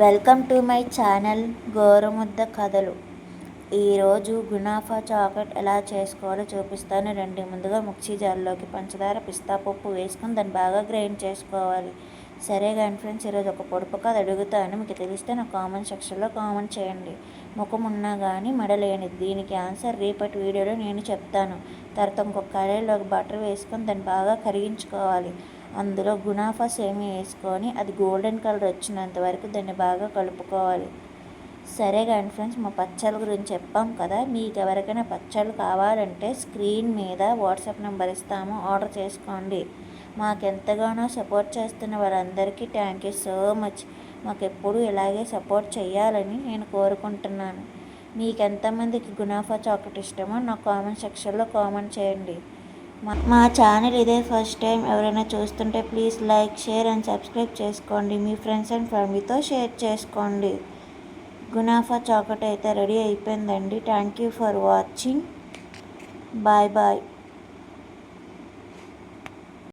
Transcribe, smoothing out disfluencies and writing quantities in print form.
Welcome to my channel గోరుముద్ద కథలు. ఈరోజు గునాఫా chocolate ఎలా చేసుకోవాలో చూపిస్తాను రండి. ముందుగా మిక్సీ జార్లోకి పంచదార, పిస్తా పప్పు వేసుకొని దాన్ని బాగా గ్రైండ్ చేసుకోవాలి. సరే కానీ ఫ్రెండ్స్, ఈరోజు ఒక పొడుపు కథ అడుగుతాను. మీకు తెలిస్తే నా కామెంట్ సెక్షన్లో కామెంట్ చేయండి. ముఖం ఉన్నా కానీ మడలేనిది. దీనికి ఆన్సర్ రేపటి వీడియోలో నేను చెప్తాను. తర్వాత ఇంకొక కడాయిలోకి బటర్ వేసుకొని దాన్ని బాగా కరిగించుకోవాలి. అందులో గునాఫా సేమియా వేసుకొని అది గోల్డెన్ కలర్ వచ్చినంత వరకు దాన్ని బాగా కలుపుకోవాలి. సరే కానీ ఫ్రెండ్స్, మా పచ్చళ్ళ గురించి చెప్పాం కదా, మీకు ఎవరికైనా పచ్చళ్ళు కావాలంటే స్క్రీన్ మీద వాట్సాప్ నెంబర్ ఇస్తాము, ఆర్డర్ చేసుకోండి. మాకు ఎంతగానో సపోర్ట్ చేస్తున్న వారందరికీ థ్యాంక్ యూ సో మచ్. మాకు ఎప్పుడూ ఇలాగే సపోర్ట్ చేయాలని నేను కోరుకుంటున్నాను. మీకు ఎంతమందికి గునాఫా చాక్లెట్ ఇష్టమో నా కామెంట్ సెక్షన్లో కామెంట్ చేయండి. మా ఛానల్ ఇదే ఫస్ట్ టైం ఎవరైనా చూస్తుంటే please like, share and subscribe చేసుకోండి. మీ ఫ్రెండ్స్ అండ్ ఫ్యామిలీతో షేర్ చేసుకోండి. గునాఫా చాక్లెట్ అయితే రెడీ అయిపోయిందండి. Thank you for watching. Bye bye.